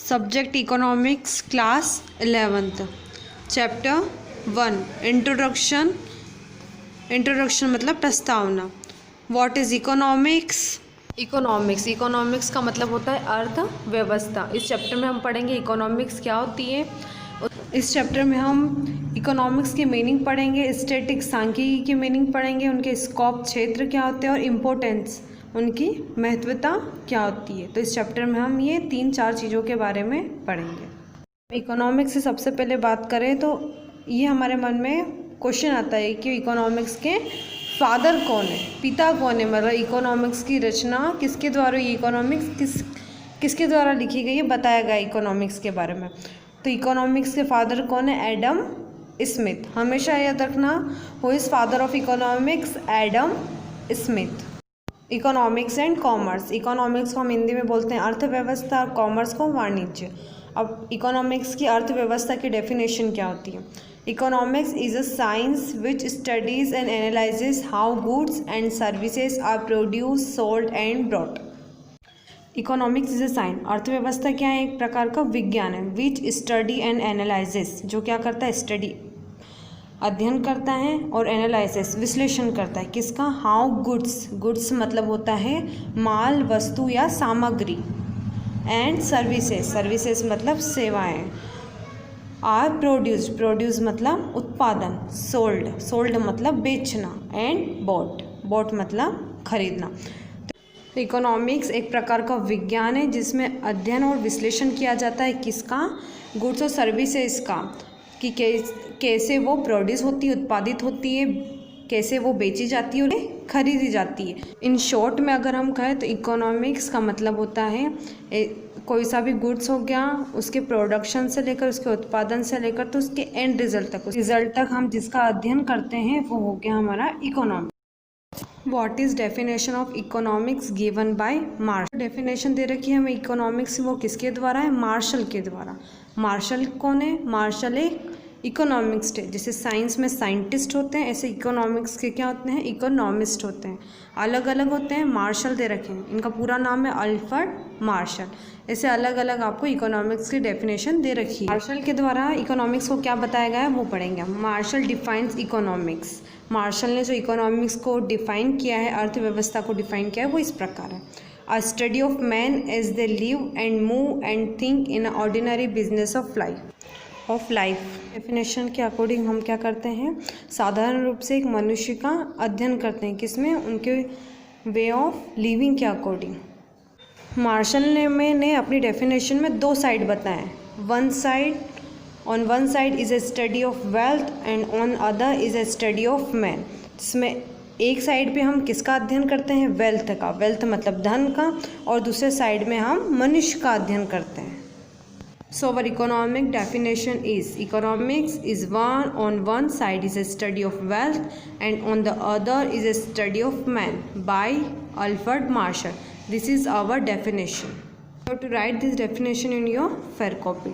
Subject economics, class 11th, chapter 1, introduction. Introduction मतलब प्रस्तावना। What is economics? Economics का मतलब होता है अर्थव्यवस्था। इस चैप्टर में हम पढ़ेंगे इकोनॉमिक्स क्या होती है। इस चैप्टर में हम इकोनॉमिक्स की मीनिंग पढ़ेंगे, स्टैटिक सांख्यिकी की मीनिंग पढ़ेंगे, उनके स्कोप क्षेत्र क्या होते हैं और इम्पोर्टेंस, उनकी महत्वता क्या होती है। तो इस चैप्टर में हम ये 3-4 चीज़ों के बारे में पढ़ेंगे। इकोनॉमिक्स से सबसे पहले बात करें तो ये हमारे मन में क्वेश्चन आता है कि इकोनॉमिक्स के फादर कौन है, पिता कौन है, मतलब इकोनॉमिक्स की रचना किसके द्वारा, ये इकोनॉमिक्स किसके द्वारा लिखी गई है, बताया गया इकोनॉमिक्स के बारे में। तो इकोनॉमिक्स के फादर कौन है? Adam Smith. हमेशा याद रखना, who is father of economics? Adam Smith. Economics and commerce. Economics को हम हिंदी में बोलते हैं अर्थव्यवस्था और कॉमर्स को वाणिज्य। अब इकोनॉमिक्स की अर्थव्यवस्था की डेफिनेशन क्या होती है? Economics is a science which studies and analyses how goods and services are produce, sold and brought. Economics is a science, अर्थव्यवस्था क्या है? एक प्रकार का विज्ञान है। विच स्टडी एंड एनालाइजेस, जो क्या करता है? स्टडी, अध्ययन करता है, और एनालिसिस, विश्लेषण करता है। किसका? हाउ गुड्स, गुड्स मतलब होता है माल, वस्तु या सामग्री, एंड सर्विसेज, सर्विसेज मतलब सेवाएं, आर प्रोड्यूस, प्रोड्यूस मतलब उत्पादन, सोल्ड, सोल्ड मतलब बेचना, एंड बॉट, बॉट मतलब खरीदना। तो इकोनॉमिक्स एक प्रकार का विज्ञान है जिसमें अध्ययन और विश्लेषण किया जाता है। किसका? गुड्स और सर्विसेज का, कि कैसे वो प्रोड्यूस होती है, उत्पादित होती है, कैसे वो बेची जाती है और खरीदी जाती है। इन शॉर्ट में अगर हम कहें तो इकोनॉमिक्स का मतलब होता है कोई सा भी गुड्स हो गया, उसके प्रोडक्शन से लेकर, उसके उत्पादन से लेकर तो उसके एंड रिजल्ट तक, उस रिजल्ट तक हम जिसका अध्ययन करते हैं वो हो गया हमारा economics. What is definition of economics given by Marshall? Definition दे रखी है हमें इकोनॉमिक्स, वो किसके द्वारा है? मार्शल के द्वारा। मार्शल कौन है? मार्शल एक इकोनॉमिस्ट है। जैसे साइंस में साइंटिस्ट होते हैं, ऐसे इकोनॉमिक्स के क्या होते हैं? इकोनॉमिस्ट होते हैं। अलग अलग होते हैं, मार्शल दे रखे हैं, इनका पूरा नाम है अल्फ्रेड मार्शल। ऐसे अलग अलग आपको इकोनॉमिक्स की डेफिनेशन दे रखी है। मार्शल के द्वारा इकोनॉमिक्स को क्या बताया गया है वो पढ़ेंगे। Martial defines economics. मार्शल ने जो इकोनॉमिक्स को डिफाइन किया है, अर्थव्यवस्था को डिफाइन किया है, वो इस प्रकार है। A study of man as they live and move and think in ordinary business of life. Definition के अकॉर्डिंग हम क्या करते हैं? साधारण रूप से एक मनुष्य का अध्ययन करते हैं। किसमें? उनके वे ऑफ लिविंग के अकॉर्डिंग। मार्शल ने अपनी डेफिनेशन में 2 साइड बताए हैं। On one side is a study of wealth and on other is a study of man. जिसमें एक साइड पे हम किसका अध्ययन करते हैं? वेल्थ का, वेल्थ मतलब धन का, और दूसरे साइड में हम मनुष्य का अध्ययन करते हैं। So our economic definition is economics is on one side is a study of wealth and on the other is a study of man by Alfred Marshall. This is our definition. You have to write this definition in your fair copy.